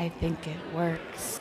I think it works.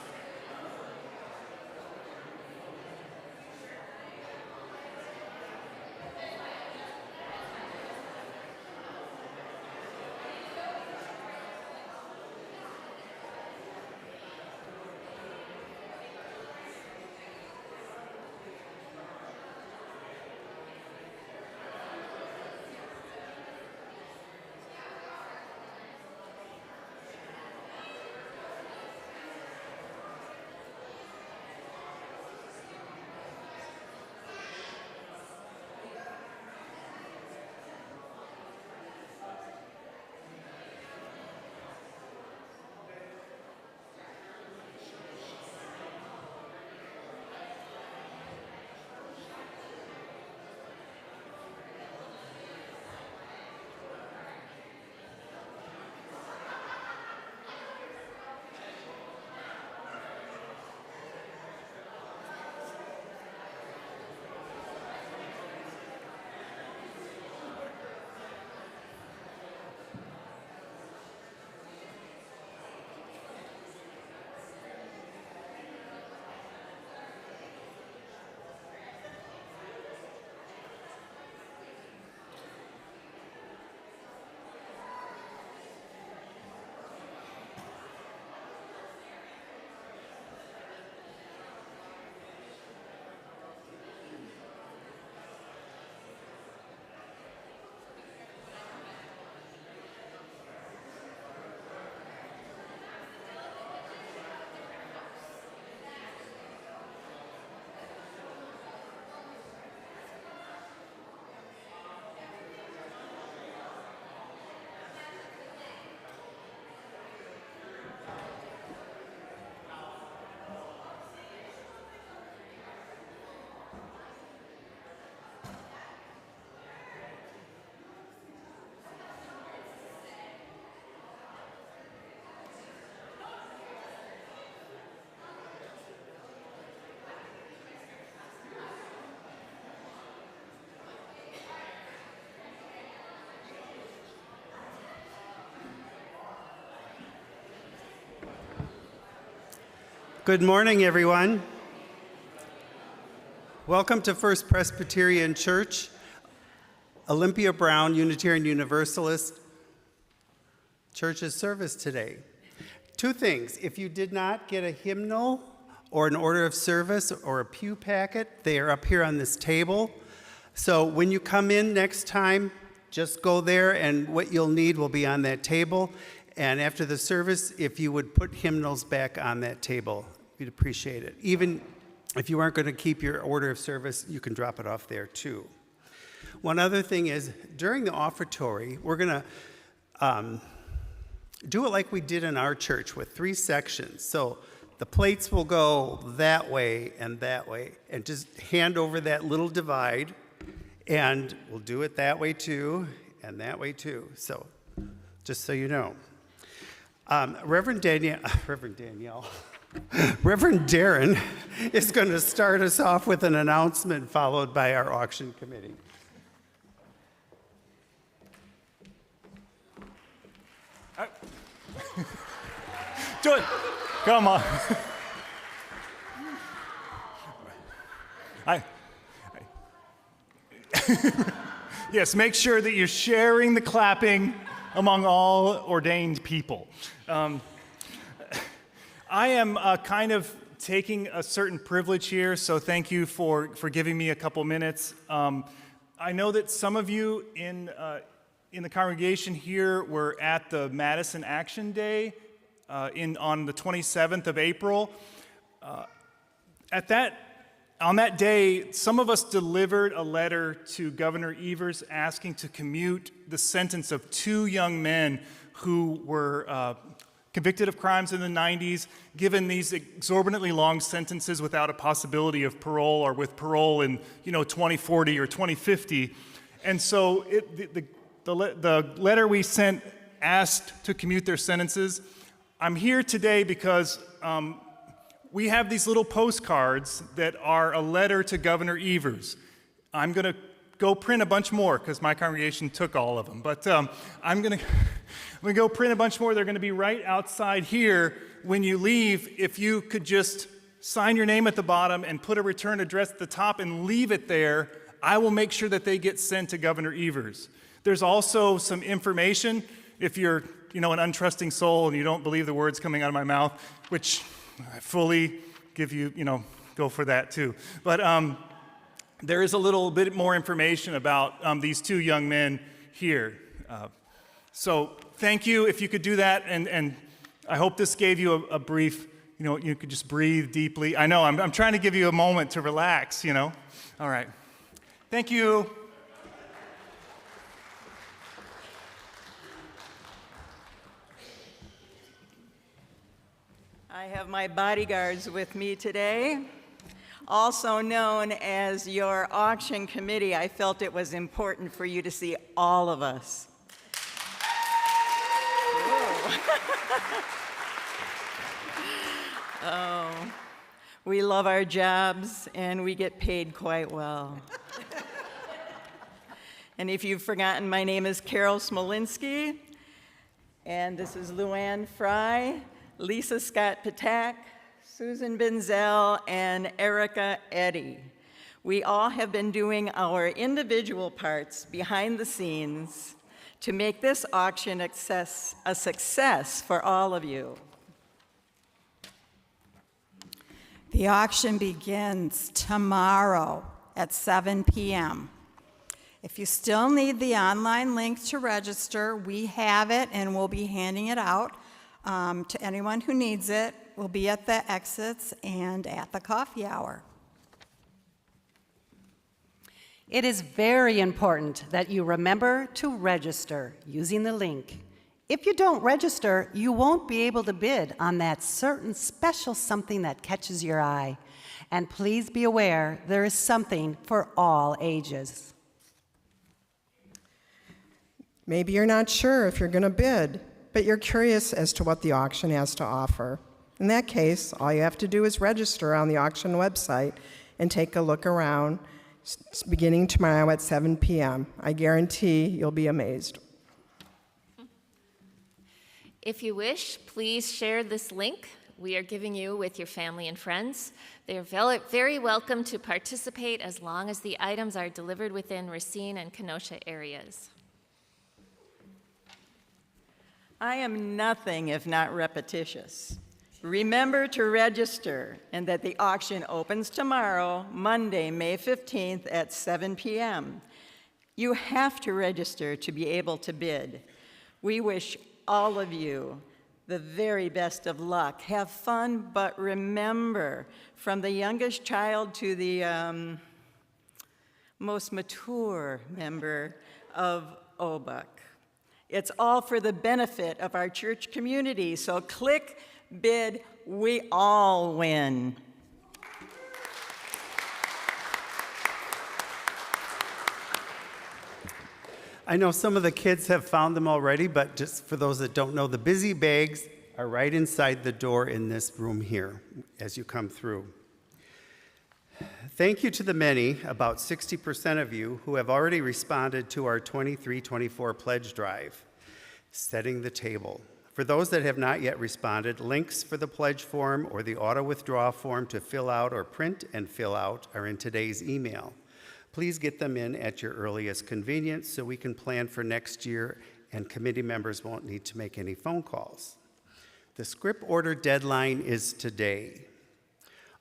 Good morning, everyone. Welcome to First Presbyterian Church, Olympia Brown Unitarian Universalist Church's service today. Two things. If you did not get a hymnal or an order of service or a pew packet, they are up here on this table. So when you come in next time, just go there and what you'll need will be on that table. And after the service, if you would put hymnals back on that table, we'd appreciate it. Even if you aren't going to keep your order of service, you can drop it off there too. One other thing is, during the offertory, we're going to do it like we did in our church with 3 sections. So the plates will go that way, and just hand over that little divide, and we'll do it that way too, and that way too. So just so you know. Reverend Danielle, Reverend Darren is going to start us off with an announcement followed by our auction committee. Do it. Come on. Yes, make sure that you're sharing the clapping among all ordained people. I am kind of taking a certain privilege here, so thank you for giving me a couple minutes. I know that some of you in the congregation here were at the Madison Action Day on the 27th of April. On that day, some of us delivered a letter to Governor Evers asking to commute the sentence of 2 young men who were convicted of crimes in the 90s, given these exorbitantly long sentences without a possibility of parole, or with parole in 2040 or 2050. And so the letter we sent asked to commute their sentences. I'm here today because we have these little postcards that are a letter to Governor Evers. I'm going to go print a bunch more because my congregation took all of them. But I'm going to go print a bunch more. They're going to be right outside here when you leave, if you could just sign your name at the bottom and put a return address at the top and leave it there, I will make sure that they get sent to Governor Evers. There's also some information if you're, an untrusting soul and you don't believe the words coming out of my mouth, which I fully give you, go for that too. But there is a little bit more information about these two young men here. So thank you if you could do that, and I hope this gave you a brief, you could just breathe deeply. I know, I'm trying to give you a moment to relax, All right. Thank you. I have my bodyguards with me today, also known as your auction committee. I felt it was important for you to see all of us. Oh, we love our jobs and we get paid quite well. And if you've forgotten, my name is Carol Smolinski, and this is Luann Fry, Lisa Scott-Patak, Susan Benzel, and Erica Eddy. We all have been doing our individual parts behind the scenes to make this auction a success for all of you. The auction begins tomorrow at 7 p.m. If you still need the online link to register, we have it and we'll be handing it out to anyone who needs it. We'll be at the exits and at the coffee hour. It is very important that you remember to register using the link. If you don't register, you won't be able to bid on that certain special something that catches your eye. And please be aware, there is something for all ages. Maybe you're not sure if you're going to bid, but you're curious as to what the auction has to offer. In that case, all you have to do is register on the auction website and take a look around, beginning tomorrow at 7 p.m. I guarantee you'll be amazed. If you wish, please share this link we are giving you with your family and friends. They are very welcome to participate as long as the items are delivered within Racine and Kenosha areas. I am nothing if not repetitious. Remember to register and that the auction opens tomorrow, Monday, May 15th at 7 p.m. You have to register to be able to bid. We wish all of you the very best of luck. Have fun, but remember, from the youngest child to the most mature member of OBUUC. It's all for the benefit of our church community, so click, bid, we all win. I know some of the kids have found them already, but just for those that don't know, the busy bags are right inside the door in this room here as you come through. Thank you to the many, about 60% of you, who have already responded to our 23-24 pledge drive, setting the table. For those that have not yet responded, links for the pledge form or the auto withdrawal form to fill out or print and fill out are in today's email. Please get them in at your earliest convenience so we can plan for next year and committee members won't need to make any phone calls. The script order deadline is today.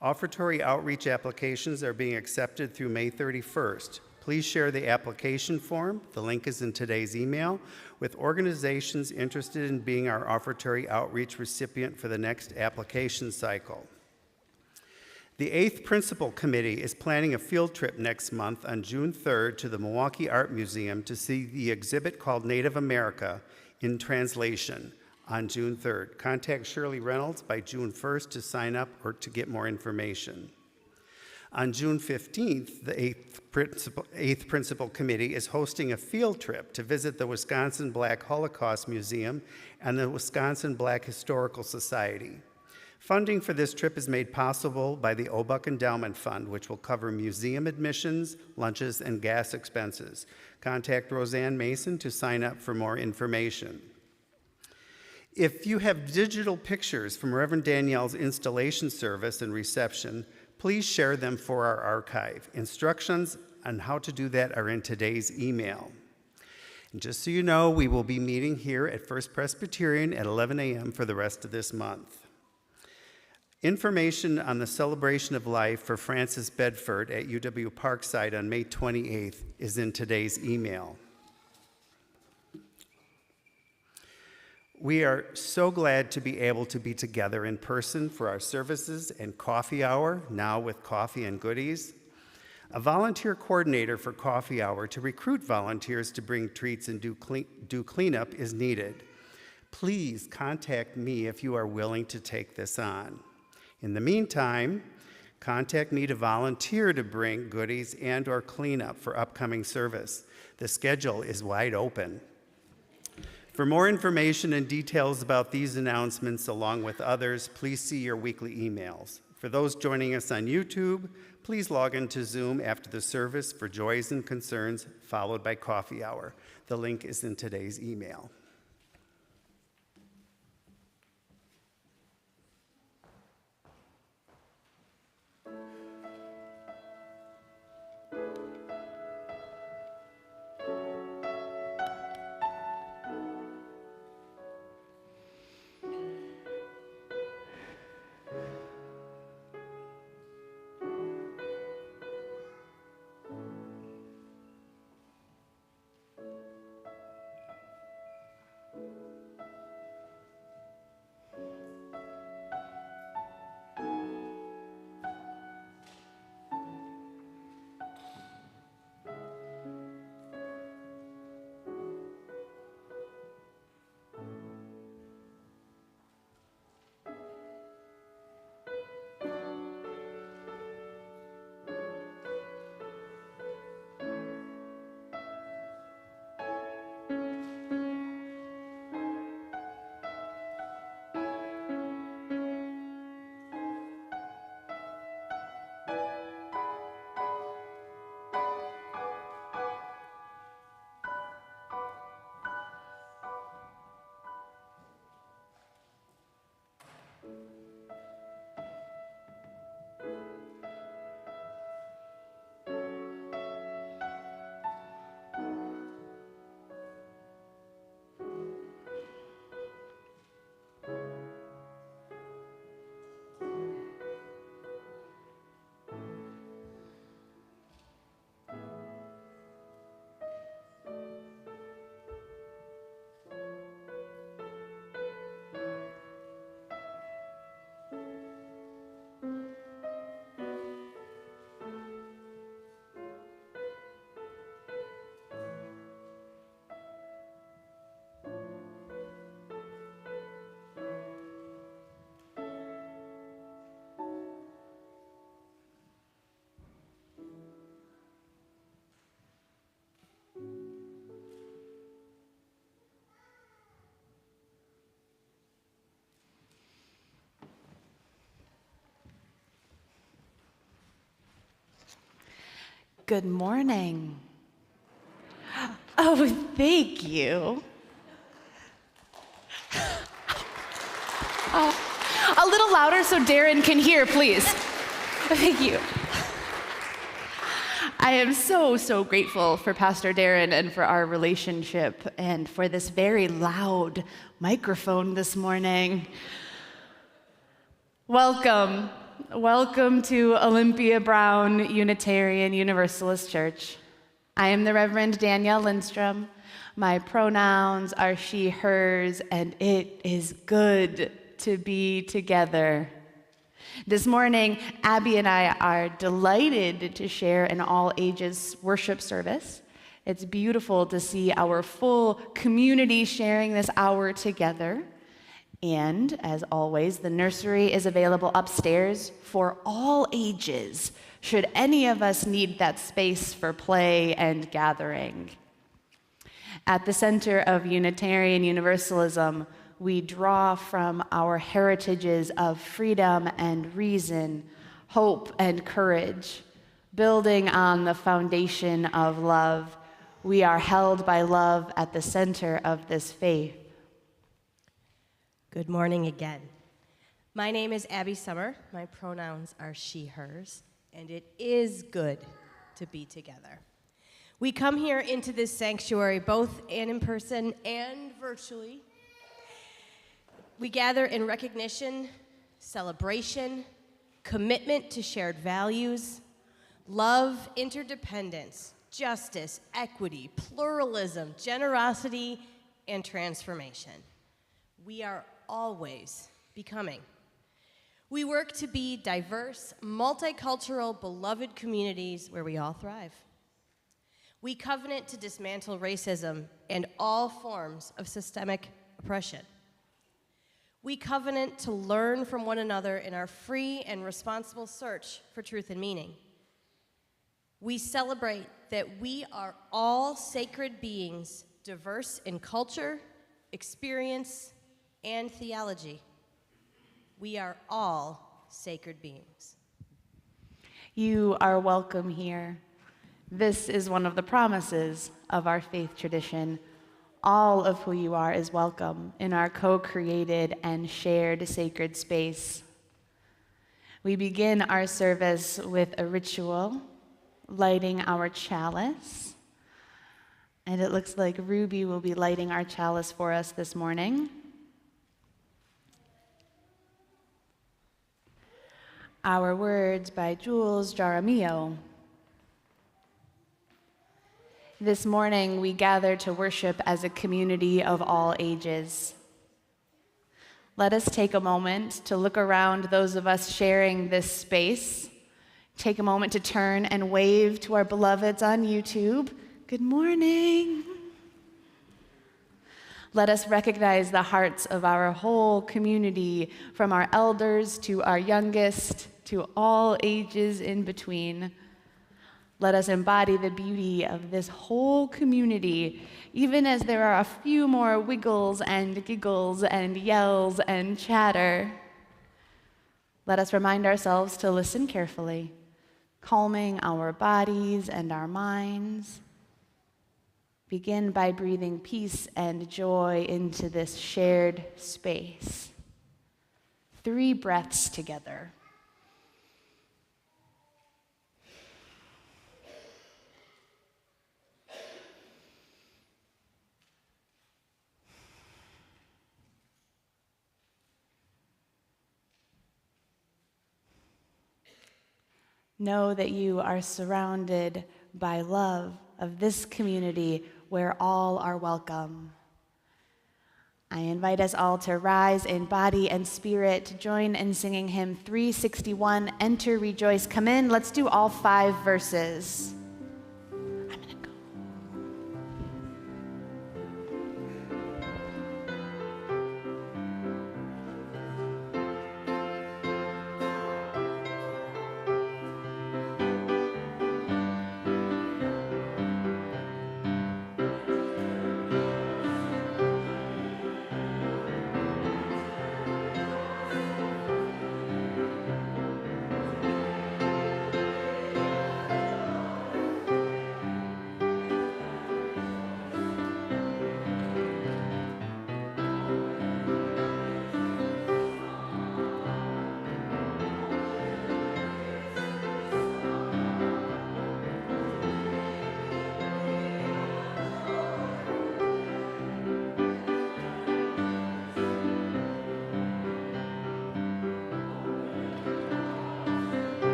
Offertory outreach applications are being accepted through May 31st. Please share the application form, the link is in today's email, with organizations interested in being our offertory outreach recipient for the next application cycle. The 8th Principal Committee is planning a field trip next month on June 3rd to the Milwaukee Art Museum to see the exhibit called Native America in Translation on June 3rd. Contact Shirley Reynolds by June 1st to sign up or to get more information. On June 15th, the 8th Principal Committee is hosting a field trip to visit the Wisconsin Black Holocaust Museum and the Wisconsin Black Historical Society. Funding for this trip is made possible by the OBUUC Endowment Fund, which will cover museum admissions, lunches, and gas expenses. Contact Roseanne Mason to sign up for more information. If you have digital pictures from Reverend Danielle's installation service and reception, please share them for our archive. Instructions on how to do that are in today's email. And just so you know, we will be meeting here at First Presbyterian at 11 a.m. for the rest of this month. Information on the celebration of life for Francis Bedford at UW Parkside on May 28th is in today's email. We are so glad to be able to be together in person for our services and coffee hour, now with coffee and goodies. A volunteer coordinator for coffee hour to recruit volunteers to bring treats and do cleanup is needed. Please contact me if you are willing to take this on. In the meantime, contact me to volunteer to bring goodies and/or cleanup for upcoming service. The schedule is wide open. For more information and details about these announcements, along with others, please see your weekly emails. For those joining us on YouTube, please log into Zoom after the service for Joys and Concerns, followed by coffee hour. The link is in today's email. Good morning. Oh, thank you. A little louder so Darren can hear, please. Thank you. I am so grateful for Pastor Darren and for our relationship and for this very loud microphone this morning. Welcome. Welcome to Olympia Brown Unitarian Universalist Church. I am the Reverend Danielle Lindstrom. My pronouns are she, hers, and it is good to be together. This morning, Abby and I are delighted to share an all-ages worship service. It's beautiful to see our full community sharing this hour together. And, as always, the nursery is available upstairs for all ages, should any of us need that space for play and gathering. At the center of Unitarian Universalism, we draw from our heritages of freedom and reason, hope and courage. Building on the foundation of love, we are held by love at the center of this faith. Good morning again. My name is Abby Summer. My pronouns are she, hers, and it is good to be together. We come here into this sanctuary both in person and virtually. We gather in recognition, celebration, commitment to shared values, love, interdependence, justice, equity, pluralism, generosity, and transformation. We are always becoming. We work to be diverse, multicultural, beloved communities where we all thrive. We covenant to dismantle racism and all forms of systemic oppression. We covenant to learn from one another in our free and responsible search for truth and meaning. We celebrate that we are all sacred beings, diverse in culture, experience, and theology. We are all sacred beings. You are welcome here. This is one of the promises of our faith tradition. All of who you are is welcome in our co-created and shared sacred space. We begin our service with a ritual, lighting our chalice. And it looks like Ruby will be lighting our chalice for us this morning. Our words by Jules Jaramillo. This morning, we gather to worship as a community of all ages. Let us take a moment to look around those of us sharing this space. Take a moment to turn and wave to our beloveds on YouTube. Good morning. Let us recognize the hearts of our whole community, from our elders to our youngest, to all ages in between. Let us embody the beauty of this whole community, even as there are a few more wiggles and giggles and yells and chatter. Let us remind ourselves to listen carefully, calming our bodies and our minds. Begin by breathing peace and joy into this shared space. 3 breaths together. Know that you are surrounded by love of this community where all are welcome. I invite us all to rise in body and spirit to join in singing hymn 361, Enter, Rejoice, Come In. Let's do all 5 verses.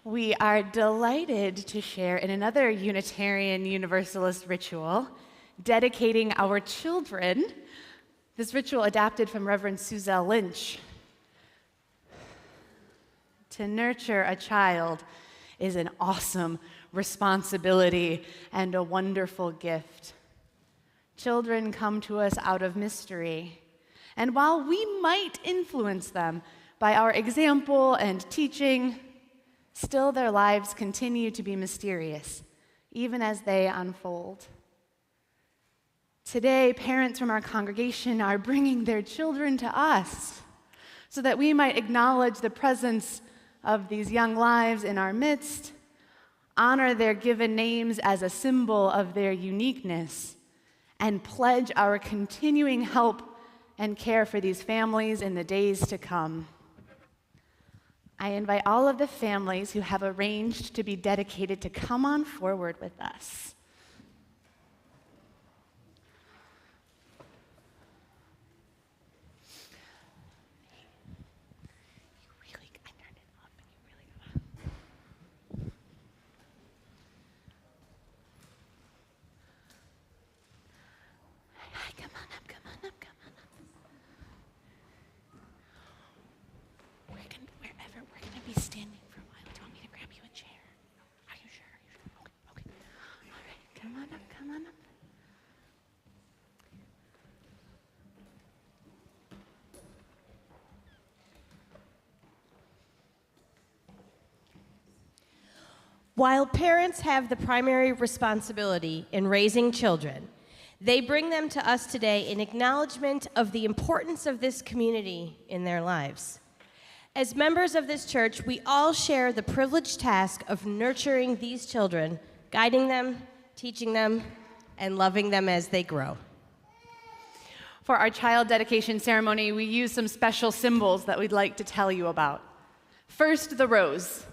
We are delighted to share in another Unitarian Universalist ritual, dedicating our children. This ritual adapted from Reverend Suzelle Lynch. To nurture a child is an awesome responsibility and a wonderful gift. Children come to us out of mystery, and while we might influence them by our example and teaching, still their lives continue to be mysterious, even as they unfold. Today, parents from our congregation are bringing their children to us so that we might acknowledge the presence of these young lives in our midst, honor their given names as a symbol of their uniqueness, and pledge our continuing help and care for these families in the days to come. I invite all of the families who have arranged to be dedicated to come on forward with us. Standing for a while. Do you want me to grab you a chair? Are you sure? Okay. All right, come on up. While parents have the primary responsibility in raising children, they bring them to us today in acknowledgement of the importance of this community in their lives. As members of this church, we all share the privileged task of nurturing these children, guiding them, teaching them, and loving them as they grow. For our child dedication ceremony, we use some special symbols that we'd like to tell you about. First, the rose.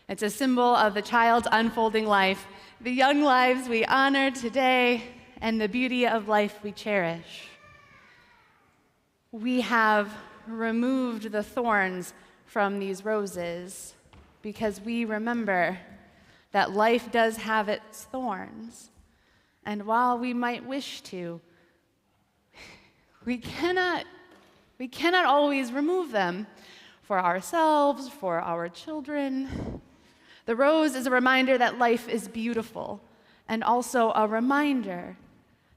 It's a symbol of the child's unfolding life, the young lives we honor today, and the beauty of life we cherish. We have removed the thorns from these roses because we remember that life does have its thorns. And while we might wish to, we cannot always remove them for ourselves, for our children. The rose is a reminder that life is beautiful, and also a reminder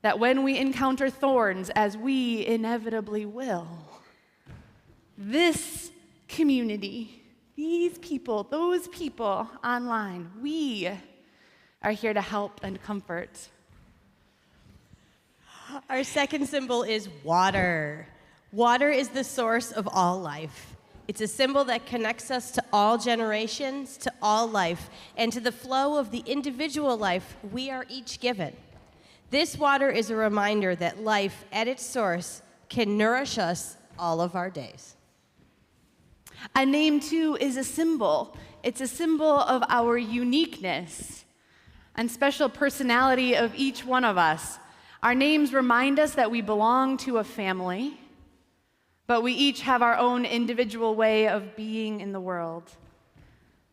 that when we encounter thorns, as we inevitably will, this community, these people, those people online, we are here to help and comfort. Our second symbol is water. Water is the source of all life. It's a symbol that connects us to all generations, to all life, and to the flow of the individual life we are each given. This water is a reminder that life at its source can nourish us all of our days. A name, too, is a symbol. It's a symbol of our uniqueness and special personality of each one of us. Our names remind us that we belong to a family, but we each have our own individual way of being in the world.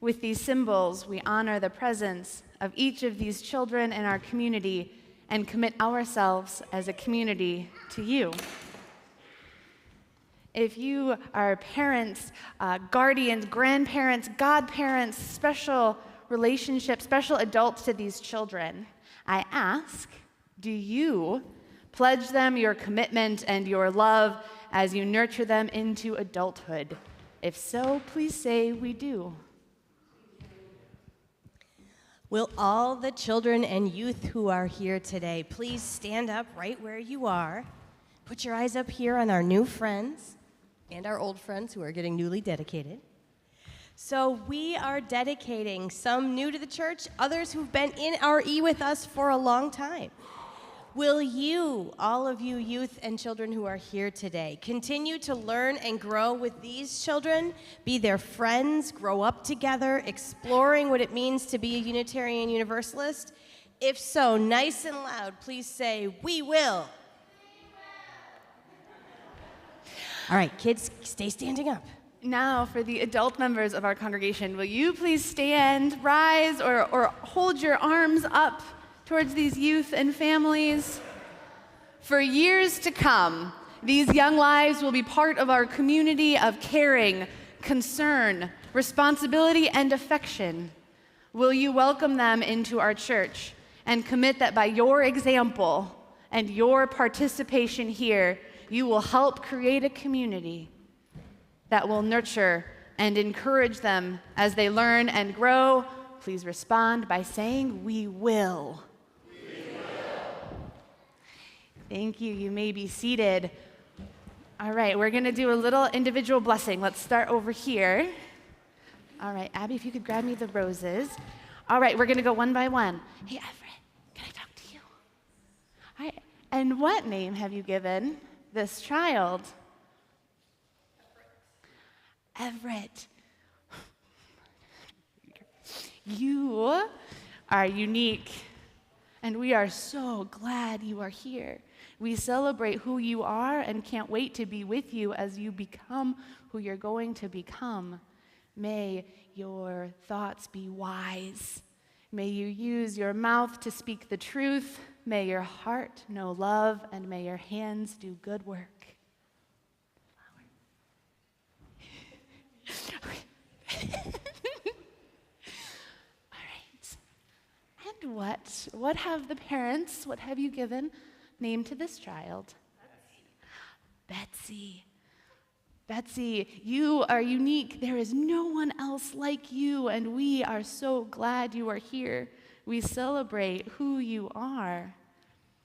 With these symbols, we honor the presence of each of these children in our community and commit ourselves as a community to you. If you are parents, guardians, grandparents, godparents, special relationships, special adults to these children, I ask, do you pledge them your commitment and your love as you nurture them into adulthood? If so, please say we do. Will all the children and youth who are here today please stand up right where you are? Put your eyes up here on our new friends and our old friends who are getting newly dedicated. So we are dedicating some new to the church, others who've been in RE with us for a long time. Will you, all of you youth and children who are here today, continue to learn and grow with these children, be their friends, grow up together, exploring what it means to be a Unitarian Universalist? If so, nice and loud, please say, we will. All right, kids, stay standing up. Now, for the adult members of our congregation, will you please stand, rise, or hold your arms up towards these youth and families? For years to come, these young lives will be part of our community of caring, concern, responsibility, and affection. Will you welcome them into our church and commit that by your example and your participation here, you will help create a community that will nurture and encourage them as they learn and grow? Please respond by saying, "We will." We will. Thank you. You may be seated. All right, we're going to do a little individual blessing. Let's start over here. All right, Abby, if you could grab me the roses. All right, we're going to go one by one. Hey, Everett, can I talk to you? All right, and what name have you given this child? Everett. You are unique, and we are so glad you are here. We celebrate who you are and can't wait to be with you as you become who you're going to become. May your thoughts be wise. May you use your mouth to speak the truth. May your heart know love, and may your hands do good work. All right. And what have the parents, what have you given name to this child? Betsy. Betsy, you are unique. There is no one else like you, and we are so glad you are here. We celebrate who you are.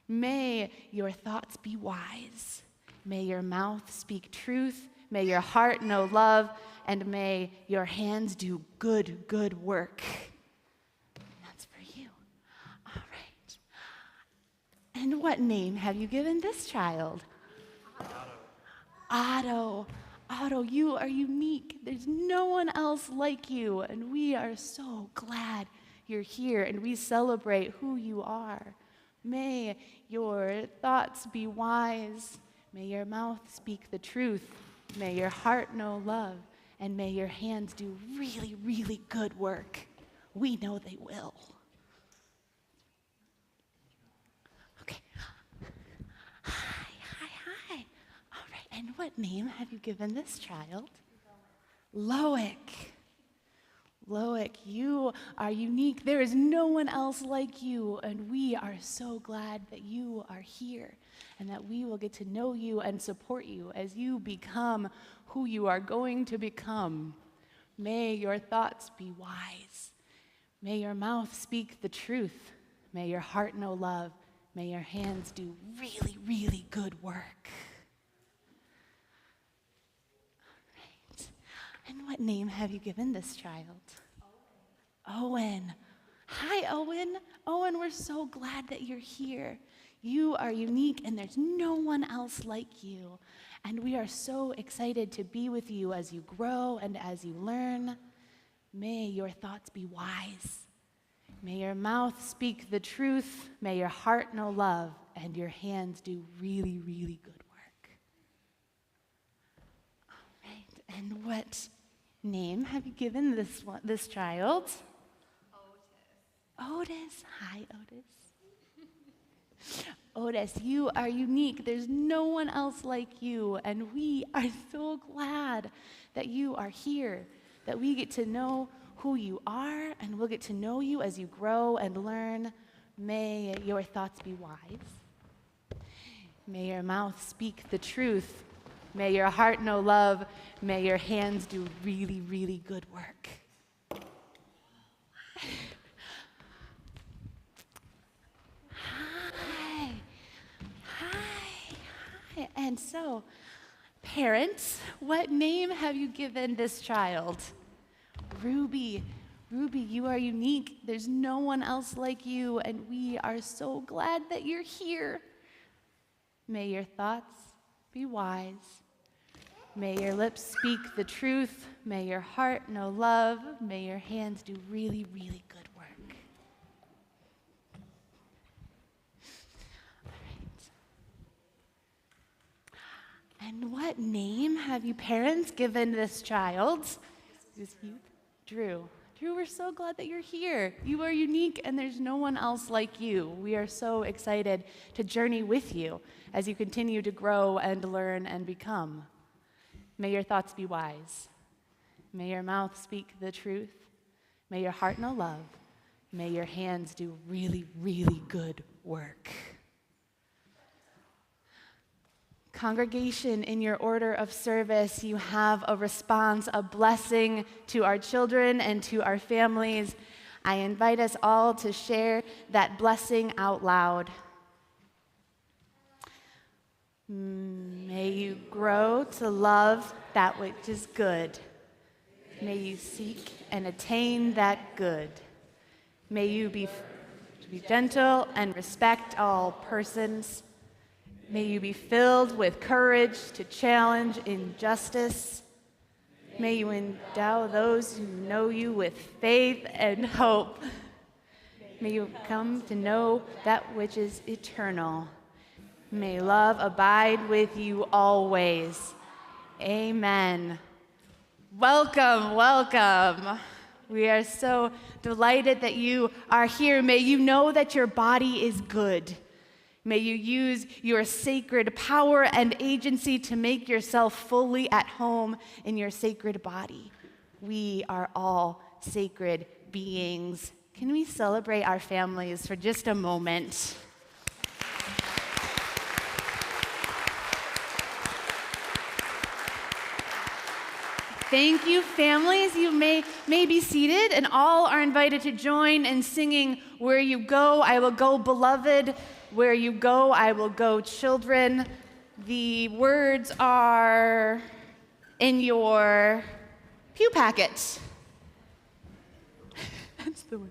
May your thoughts be wise. May your mouth speak truth. May your heart know love, and may your hands do good work. That's for you. All right. And what name have you given this child? Otto. Otto, you are unique. There's no one else like you, and we are so glad you're here, and we celebrate who you are. May your thoughts be wise. May your mouth speak the truth. May your heart know love, and may your hands do really good work. We know they will. Okay. Hi. All right, and what name have you given this child? Loic. Loic, you are unique. There is no one else like you, and we are so glad that you are here and that we will get to know you and support you as you become who you are going to become. May your thoughts be wise. May your mouth speak the truth. May your heart know love. May your hands do really good work. And what name have you given this child? Owen. Hi, Owen. Owen, we're so glad that you're here. You are unique, and there's no one else like you. And we are so excited to be with you as you grow and as you learn. May your thoughts be wise. May your mouth speak the truth. May your heart know love, and your hands do really good work. All right, and what name have you given this child? Otis. Hi, Otis. Otis, you are unique. There's no one else like you, and we are so glad that you are here, that we get to know who you are, and we'll get to know you as you grow and learn. May your thoughts be wise. May your mouth speak the truth. May your heart know love. May your hands do really good work. Hi. And so, parents, what name have you given this child? Ruby. Ruby, you are unique. There's no one else like you, and we are so glad that you're here. May your thoughts be wise. May your lips speak the truth. May your heart know love. May your hands do really good work. All right. And what name have you parents given this child? This youth? Drew. Drew, we're so glad that you're here. You are unique, and there's no one else like you. We are so excited to journey with you as you continue to grow and learn and become. May your thoughts be wise. May your mouth speak the truth. May your heart know love. May your hands do really, really good work. Congregation, in your order of service, you have a response, a blessing to our children and to our families. I invite us all to share that blessing out loud. May you grow to love that which is good. May you seek and attain that good. May you be gentle and respect all persons. May you be filled with courage to challenge injustice. May you endow those who know you with faith and hope. May you come to know that which is eternal. May love abide with you always. Amen. Welcome, welcome. We are so delighted that you are here. May you know that your body is good. May you use your sacred power and agency to make yourself fully at home in your sacred body. We are all sacred beings. Can we celebrate our families for just a moment? Thank you, families. You may be seated, and all are invited to join in singing, "Where you go, I will go, beloved. Where you go, I will go, children." The words are in your pew packet. That's the word.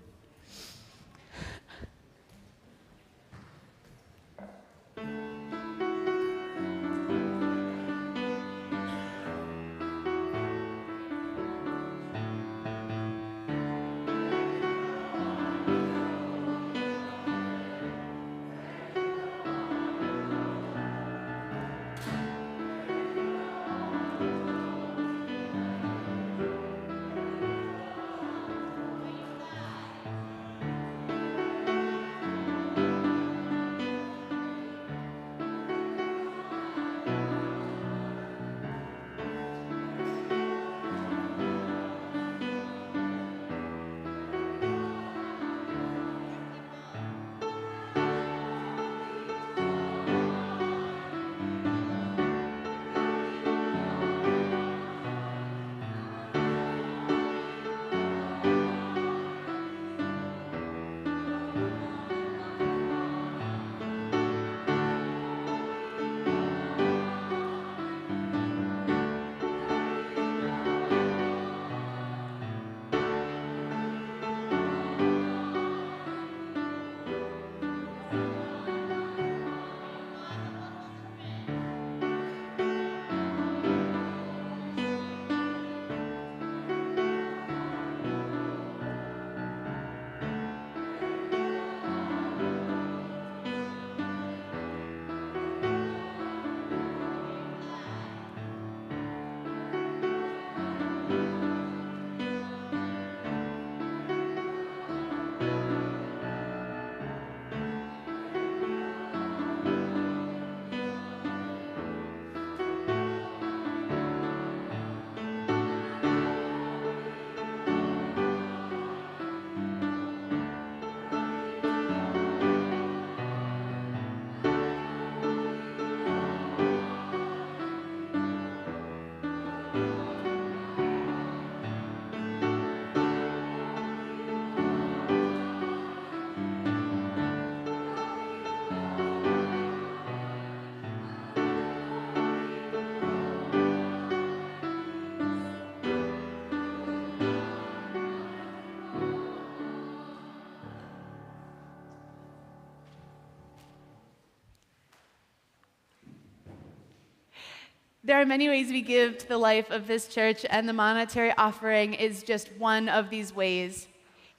There are many ways we give to the life of this church, and the monetary offering is just one of these ways.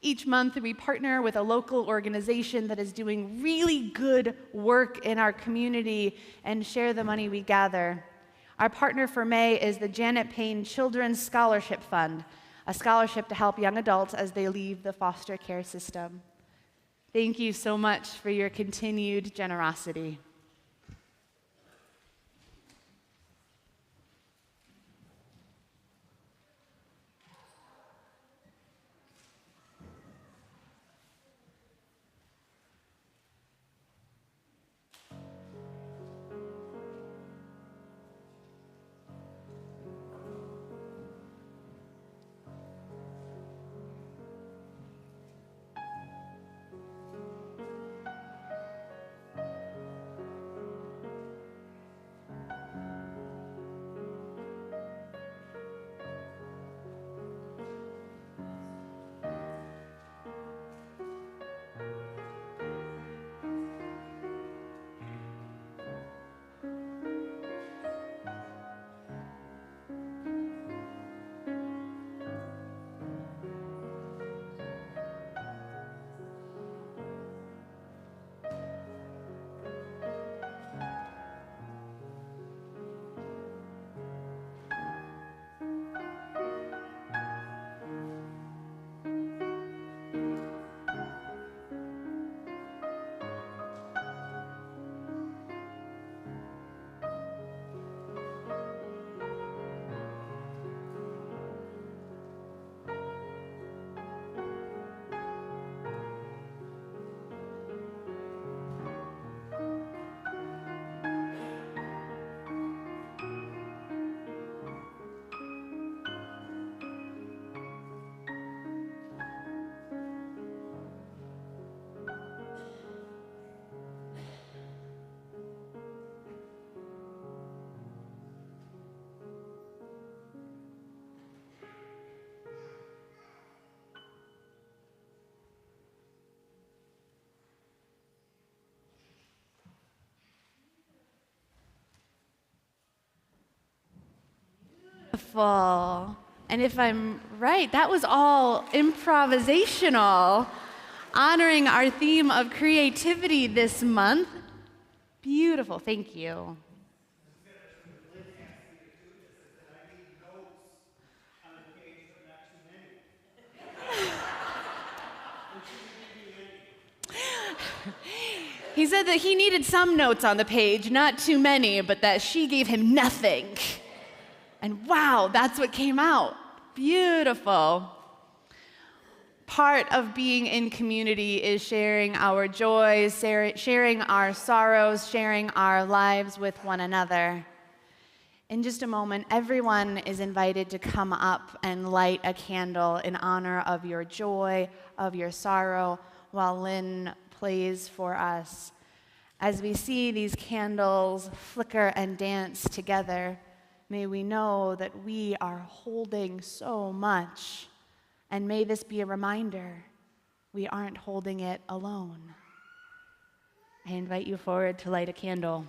Each month, we partner with a local organization that is doing really good work in our community and share the money we gather. Our partner for May is the Janet Payne Children's Scholarship Fund, a scholarship to help young adults as they leave the foster care system. Thank you so much for your continued generosity. Beautiful. And if I'm right, that was all improvisational, honoring our theme of creativity this month. Beautiful, thank you. He said that he needed some notes on the page, not too many, but that she gave him nothing. And wow, that's what came out. Beautiful. Part of being in community is sharing our joys, sharing our sorrows, sharing our lives with one another. In just a moment, everyone is invited to come up and light a candle in honor of your joy, of your sorrow, while Lynn plays for us. As we see these candles flicker and dance together, may we know that we are holding so much, and may this be a reminder we aren't holding it alone. I invite you forward to light a candle.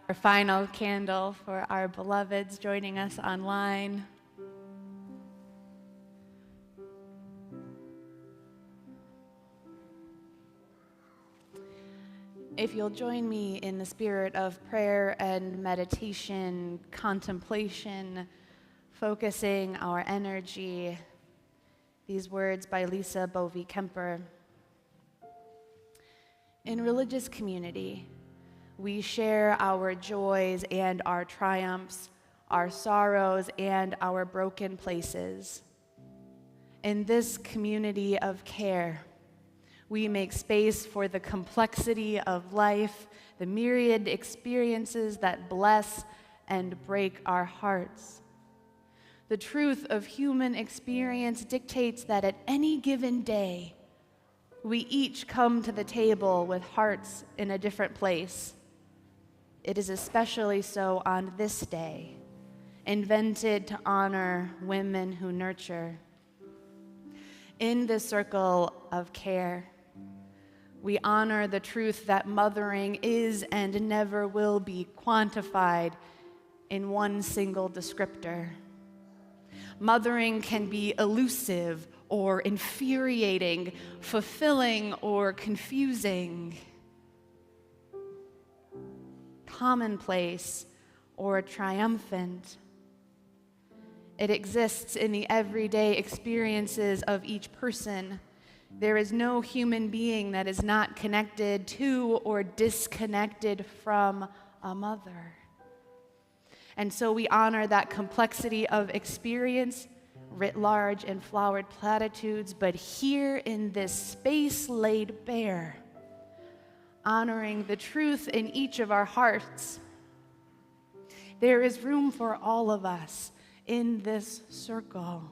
Our final candle for our beloveds joining us online. If you'll join me in the spirit of prayer and meditation, contemplation, focusing our energy, these words by Lisa Bovey Kemper. In religious community, we share our joys and our triumphs, our sorrows and our broken places. In this community of care, we make space for the complexity of life, the myriad experiences that bless and break our hearts. The truth of human experience dictates that at any given day, we each come to the table with hearts in a different place. It is especially so on this day, invented to honor women who nurture. In this circle of care, we honor the truth that mothering is and never will be quantified in one single descriptor. Mothering can be elusive or infuriating, fulfilling or confusing, commonplace or triumphant. It exists in the everyday experiences of each person. There is no human being that is not connected to or disconnected from a mother. And so we honor that complexity of experience, writ large in flowered platitudes, but here in this space laid bare, honoring the truth in each of our hearts. There is room for all of us in this circle.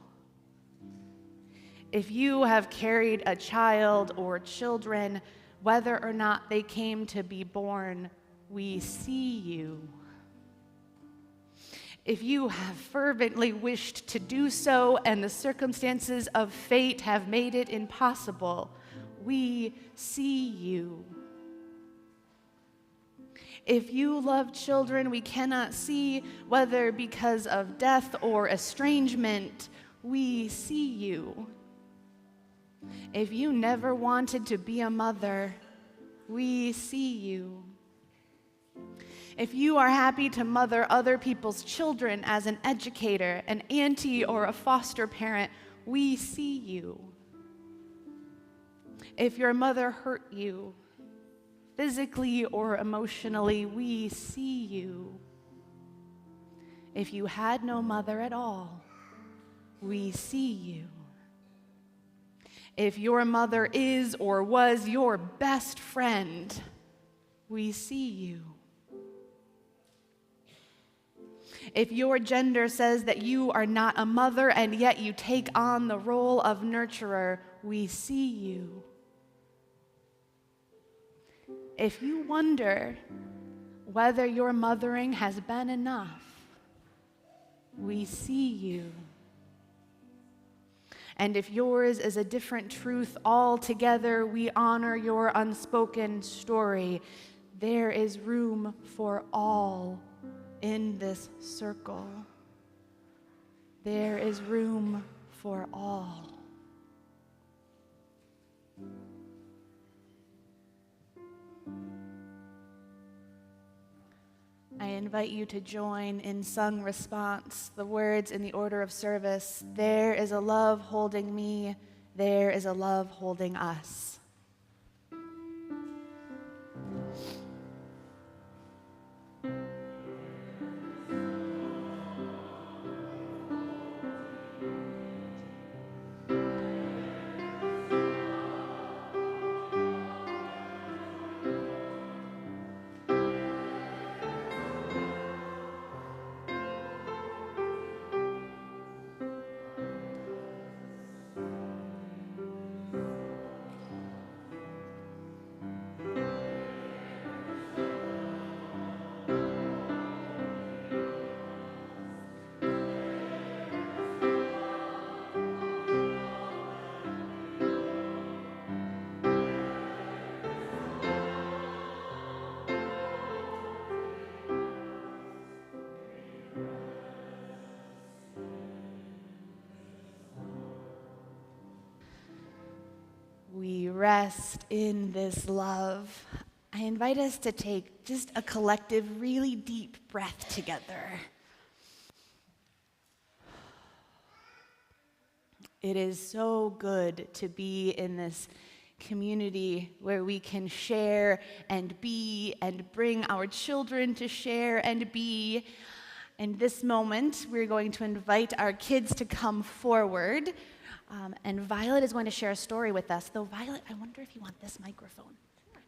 If you have carried a child or children, whether or not they came to be born, we see you. If you have fervently wished to do so and the circumstances of fate have made it impossible, we see you. If you love children we cannot see, whether because of death or estrangement, we see you. If you never wanted to be a mother, we see you. If you are happy to mother other people's children as an educator, an auntie, or a foster parent, we see you. If your mother hurt you, physically or emotionally, we see you. If you had no mother at all, we see you. If your mother is or was your best friend, we see you. If your gender says that you are not a mother and yet you take on the role of nurturer, we see you. If you wonder whether your mothering has been enough, we see you. And if yours is a different truth altogether, we honor your unspoken story. There is room for all in this circle. There is room for all. I invite you to join in sung response, the words in the order of service. There is a love holding me, there is a love holding us. rest in this love, I invite us to take just a collective, really deep breath together. It is so good to be in this community where we can share and be and bring our children to share and be. In this moment, we're going to invite our kids to come forward. And Violet is going to share a story with us. Though, Violet, I wonder if you want this microphone,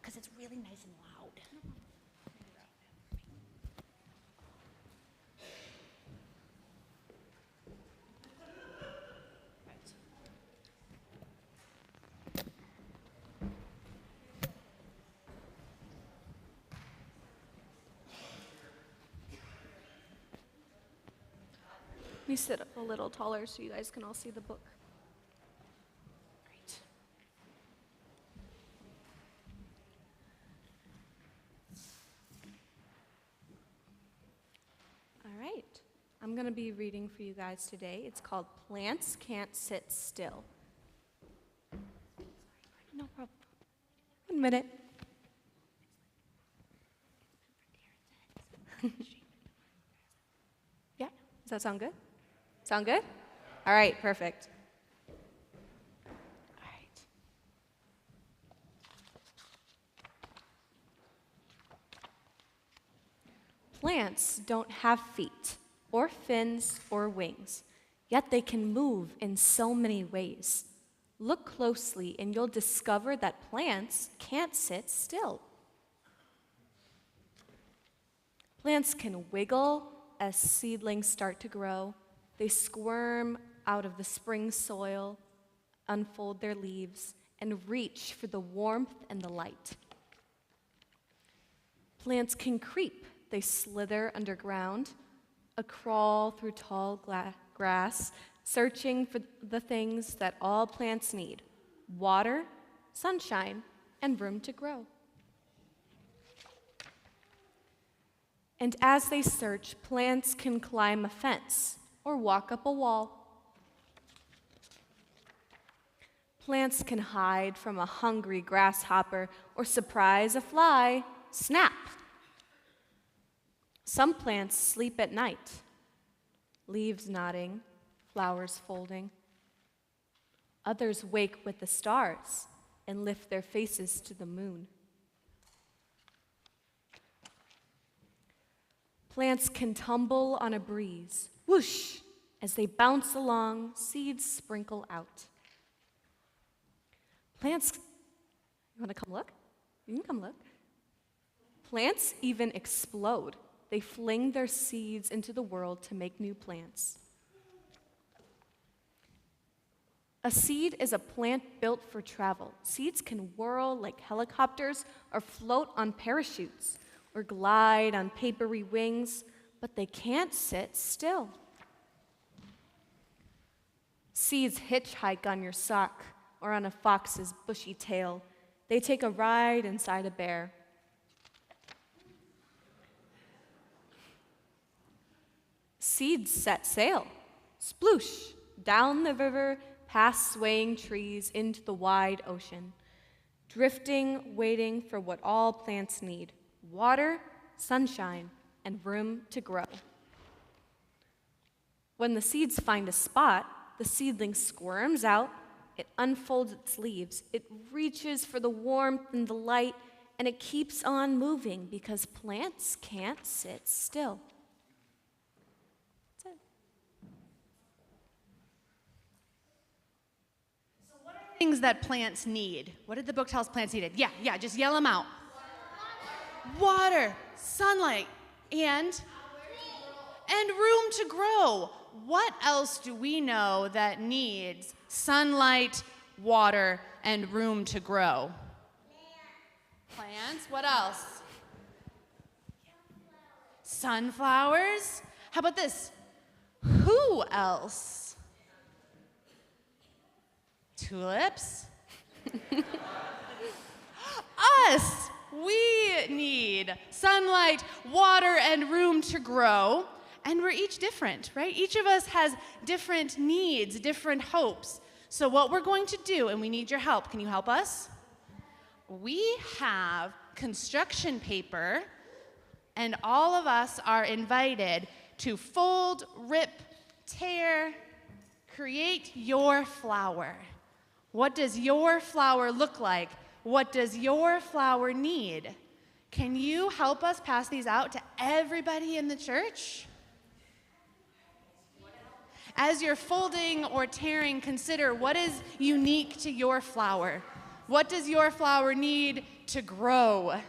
because it's really nice and loud. Let me sit up a little taller so you guys can all see the book. Great. All right. I'm going to be reading for you guys today. It's called Plants Can't Sit Still. No problem. 1 minute. Yeah? Does that sound good? Sound good? All right, perfect. All right. Plants don't have feet, or fins, or wings, yet they can move in so many ways. Look closely and you'll discover that plants can't sit still. Plants can wiggle as seedlings start to grow. They squirm out of the spring soil, unfold their leaves, and reach for the warmth and the light. Plants can creep. They slither underground, crawl through tall grass, searching for the things that all plants need: water, sunshine, and room to grow. And as they search, plants can climb a fence or walk up a wall. Plants can hide from a hungry grasshopper or surprise a fly. Snap! Some plants sleep at night, leaves nodding, flowers folding. Others wake with the stars and lift their faces to the moon. Plants can tumble on a breeze, whoosh, as they bounce along, seeds sprinkle out. Plants, you want to come look? You can come look. Plants even explode. They fling their seeds into the world to make new plants. A seed is a plant built for travel. Seeds can whirl like helicopters or float on parachutes or glide on papery wings, but they can't sit still. Seeds hitchhike on your sock or on a fox's bushy tail. They take a ride inside a bear. Seeds set sail, sploosh, down the river, past swaying trees, into the wide ocean, drifting, waiting for what all plants need: water, sunshine, and room to grow. When the seeds find a spot, the seedling squirms out, it unfolds its leaves, it reaches for the warmth and the light, and it keeps on moving because plants can't sit still. That's it. Things that plants need. What did the book tell us plants needed? Yeah, just yell them out. Water, sunlight, and room to grow. What else do we know that needs sunlight, water, and room to grow? Plants. What else? Sunflowers. How about this? Who else? Tulips. Us. We need sunlight, water, and room to grow. And we're each different, right? Each of us has different needs, different hopes. So what we're going to do, and we need your help. Can you help us? we have construction paper, and all of us are invited to fold, rip, tear, create your flower. What does your flower look like? What does your flower need? Can you help us pass these out to everybody in the church? As you're folding or tearing, consider what is unique to your flower. What does your flower need to grow?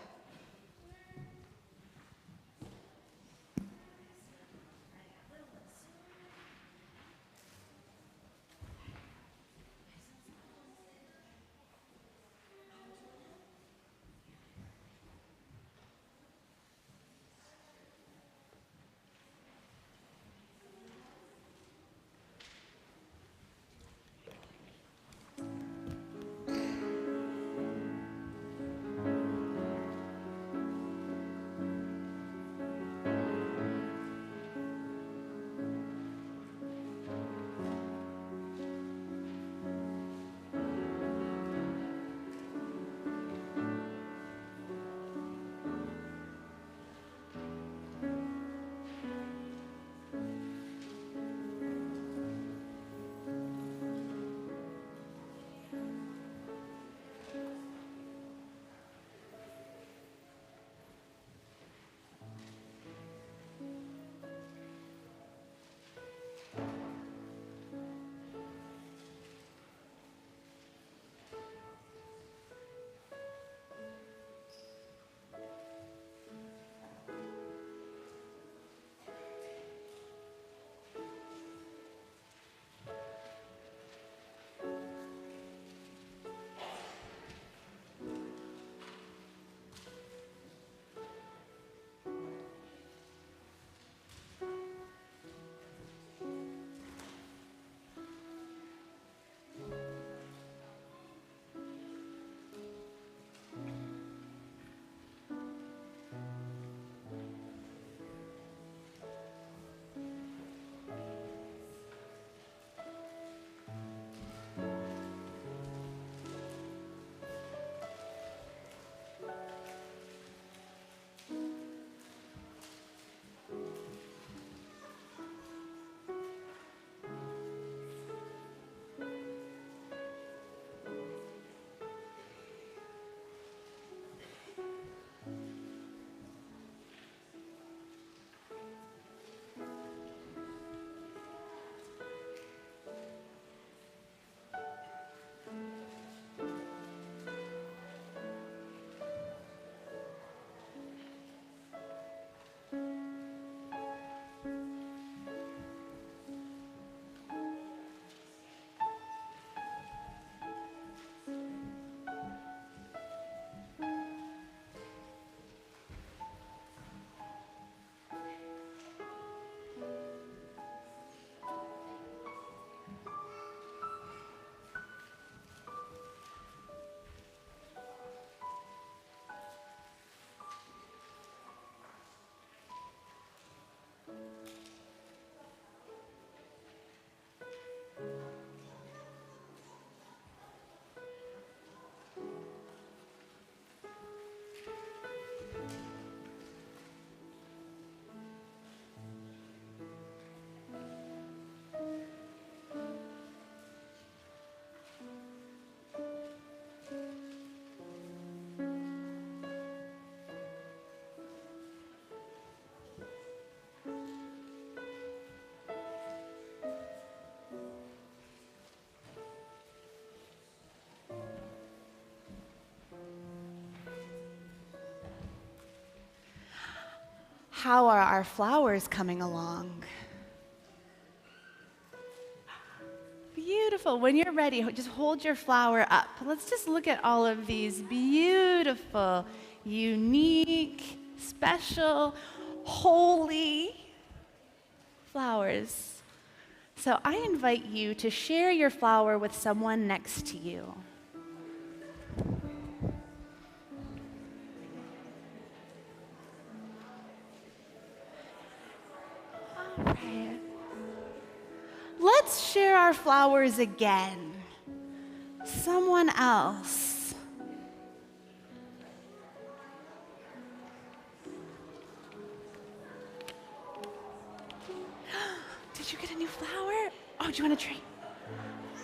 How are our flowers coming along? Beautiful. When you're ready, just hold your flower up. Let's just look at all of these beautiful, unique, special, holy flowers. So I invite you to share your flower with someone next to you. All right. Let's share our flowers again. Someone else. did you get a new flower? Oh, do you want a tree?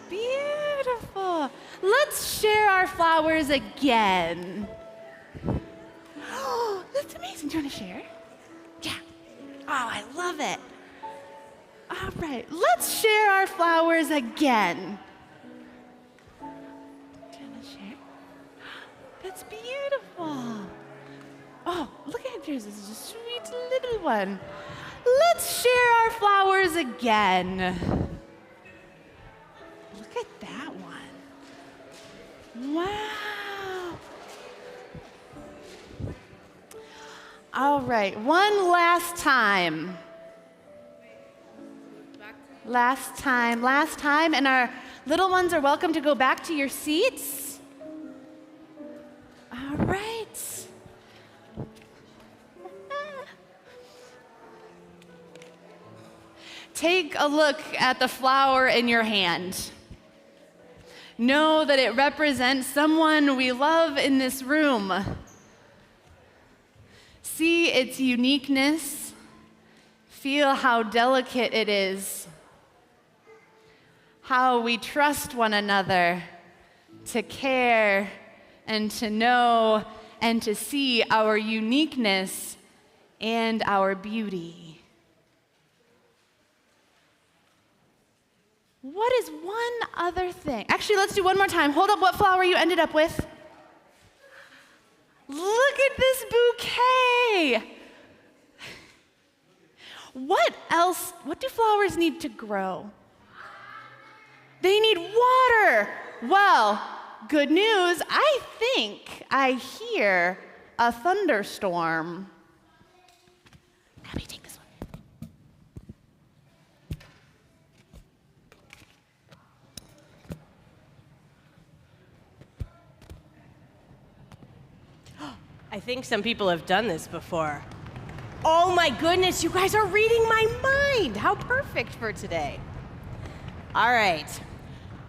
Beautiful. Let's share our flowers again. Oh, that's amazing. Do you want to share? Yeah. Oh, I love it. All right, let's share our flowers again. Do you want to share? That's beautiful. Oh, look at yours. This is a sweet little one. Let's share our flowers again. Look at that one. Wow. All right, one last time. Last time, and our little ones are welcome to go back to your seats. All right. Take a look at the flower in your hand. Know that it represents someone we love in this room. See its uniqueness. Feel how delicate it is. How we trust one another to care and to know and to see our uniqueness and our beauty. What is one other thing? Actually, let's do one more time. Hold up what flower you ended up with. Look at this bouquet. What else? What do flowers need to grow? They need water. Well, good news. I think I hear a thunderstorm. Abby, take this one. I think some people have done this before. Oh my goodness, you guys are reading my mind. How perfect for today. All right.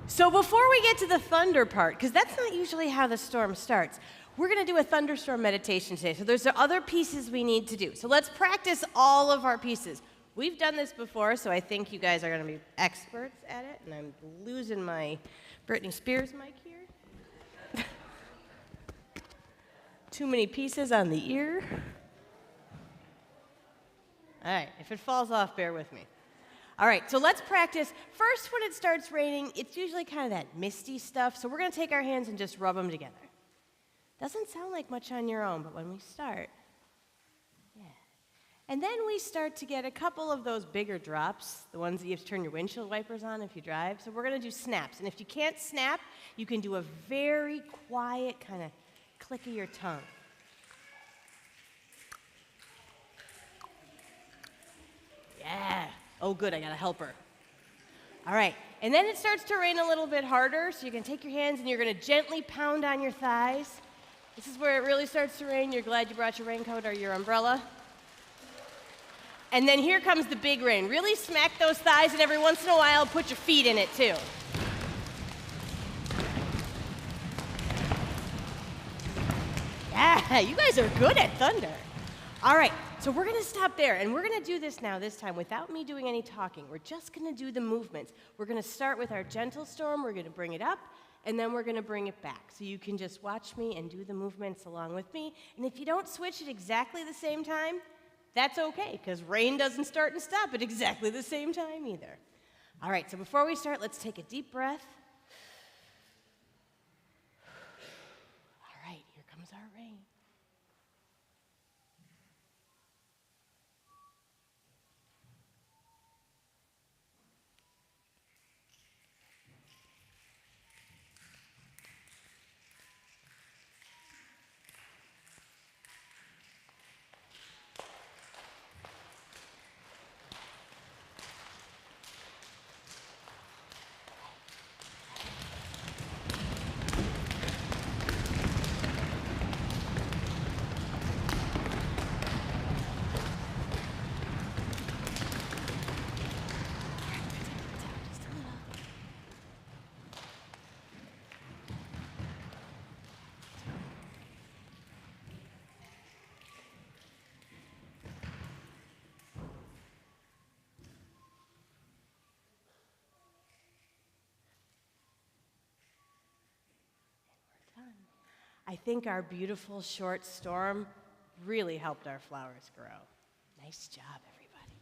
So before we get to the thunder part, because that's not usually how the storm starts, we're going to do a thunderstorm meditation today. So there's other pieces we need to do. So let's practice all of our pieces. We've done this before, so I think you guys are going to be experts at it. And I'm losing my Britney Spears mic here. Too many pieces on the ear. All right, if it falls off, bear with me. All right, so let's practice. First, when it starts raining, it's usually kind of that misty stuff, so we're going to take our hands and just rub them together. Doesn't sound like much on your own, but when we start, yeah. And then we start to get a couple of those bigger drops, the ones that you have to turn your windshield wipers on if you drive. So we're going to do snaps, and if you can't snap, you can do a very quiet kind of click of your tongue. Yeah. Oh, good, I got a helper. All right, and then it starts to rain a little bit harder, so you're going to take your hands and you're going to gently pound on your thighs. This is where it really starts to rain. You're glad you brought your raincoat or your umbrella. And then here comes the big rain. Really smack those thighs, and every once in a while, put your feet in it, too. Yeah, you guys are good at thunder. All right. So we're going to stop there, and we're going to do this now, this time, without me doing any talking. We're just going to do the movements. We're going to start with our gentle storm. We're going to bring it up, and then we're going to bring it back. So you can just watch me and do the movements along with me. And if you don't switch at exactly the same time, that's okay, because rain doesn't start and stop at exactly the same time either. All right, so before we start, let's take a deep breath. All right, here comes our rain. I think our beautiful short storm really helped our flowers grow. Nice job, everybody.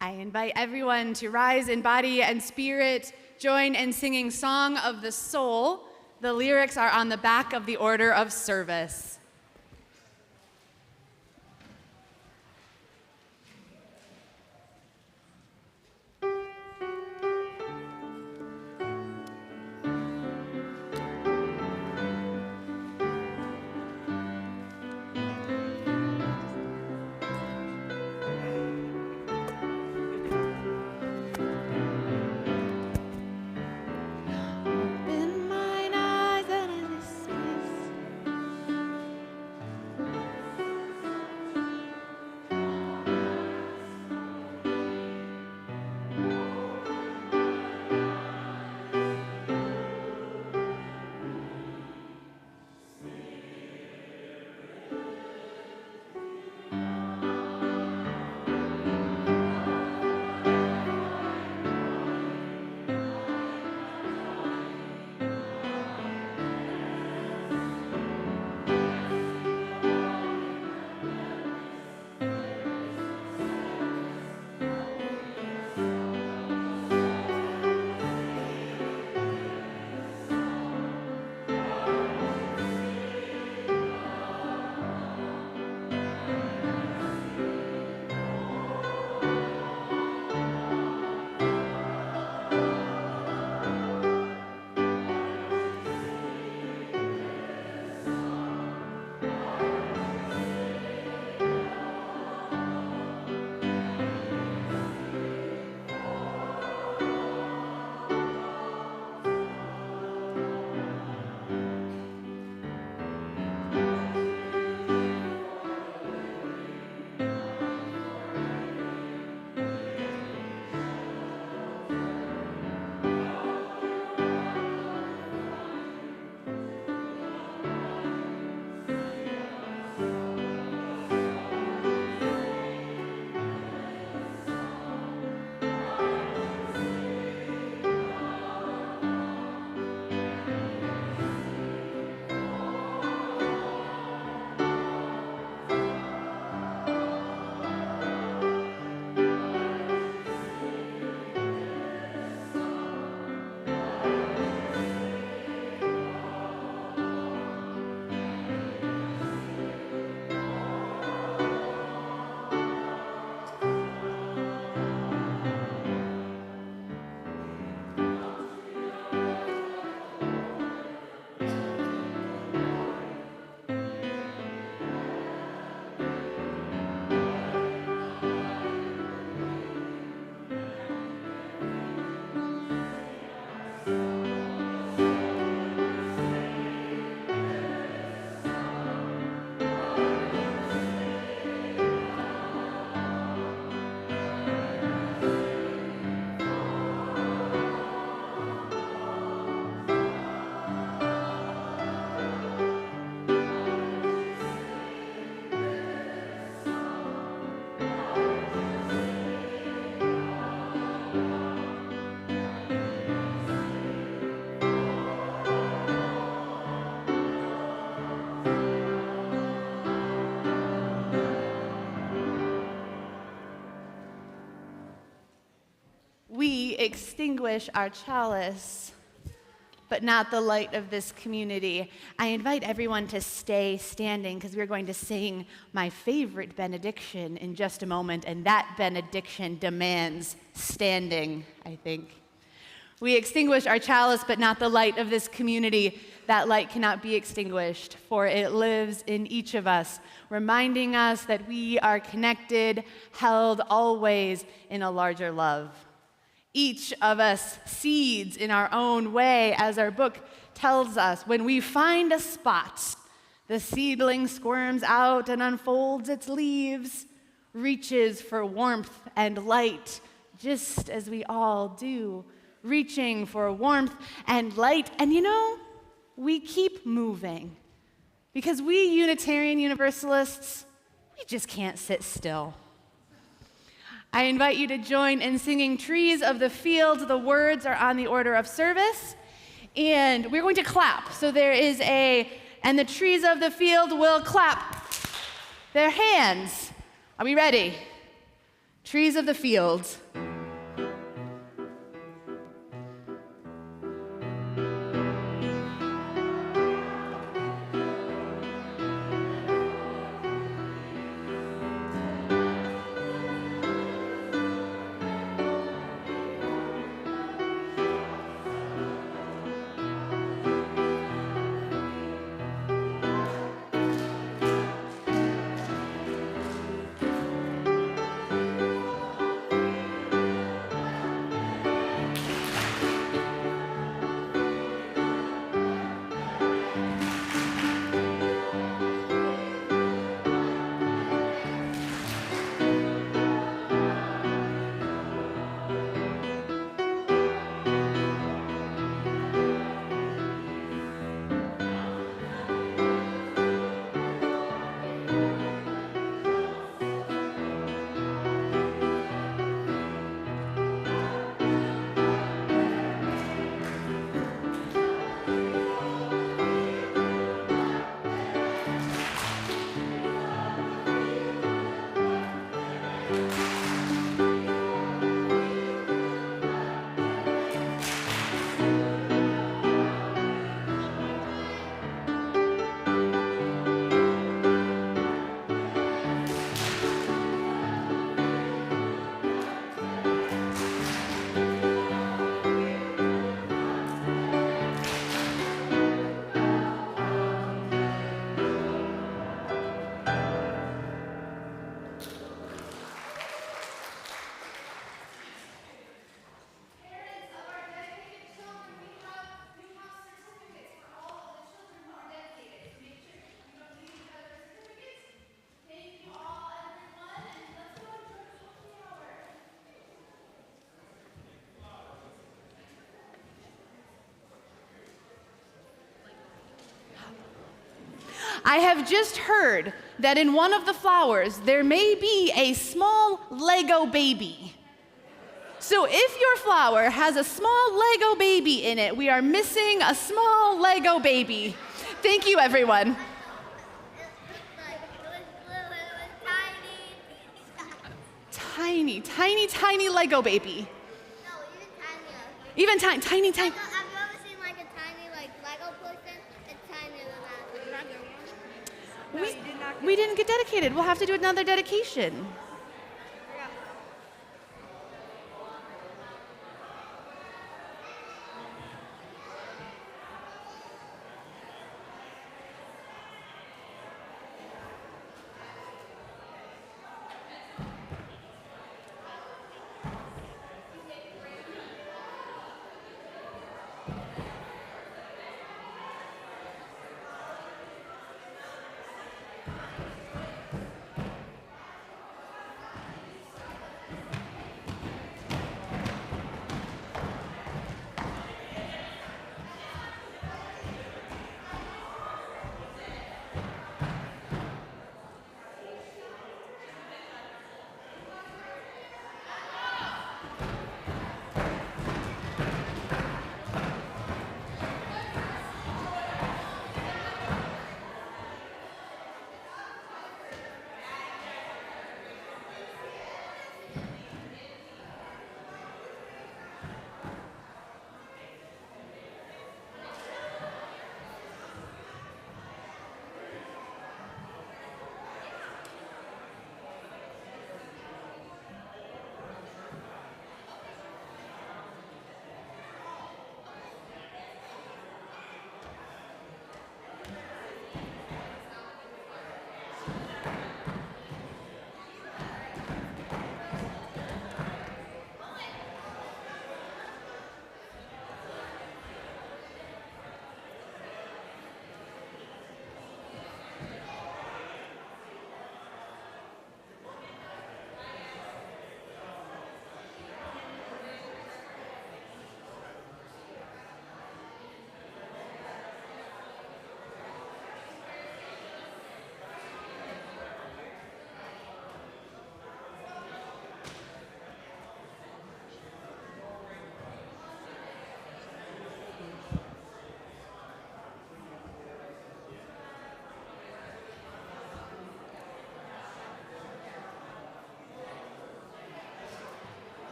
I invite everyone to rise in body and spirit, join in singing Song of the Soul. The lyrics are on the back of the order of service. Open mine eyes and I see. We extinguish our chalice, but not the light of this community. I invite everyone to stay standing because we're going to sing my favorite benediction in just a moment, and that benediction demands standing, I think. We extinguish our chalice, but not the light of this community. That light cannot be extinguished, for it lives in each of us, reminding us that we are connected, held always in a larger love. Each of us seeds in our own way, as our book tells us. When we find a spot, the seedling squirms out and unfolds its leaves, reaches for warmth and light, just as we all do, reaching for warmth and light. And you know, we keep moving, because we Unitarian Universalists, we just can't sit still. I invite you to join in singing Trees of the Field. The words are on the order of service. And we're going to clap. So there is and the trees of the field will clap their hands. Are we ready? Trees of the field. I have just heard that in one of the flowers there may be a small Lego baby. So if your flower has a small Lego baby in it, we are missing a small Lego baby. Thank you, everyone. Tiny, tiny, tiny Lego baby. No, Even tiny, tiny, tiny. Have you ever seen like a tiny Lego person? It's tinier than that. We didn't get dedicated. We'll have to do another dedication.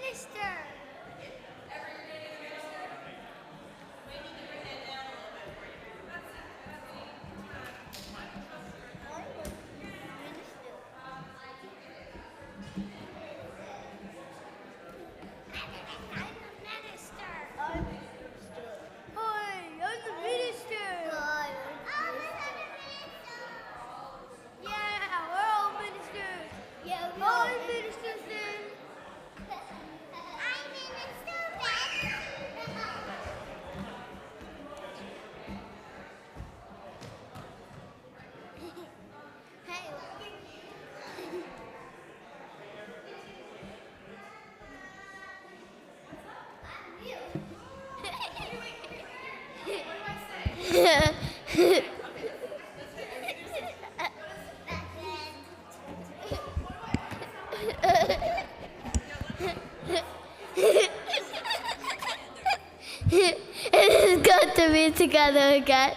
minister. It has got to be together again.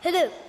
Hello.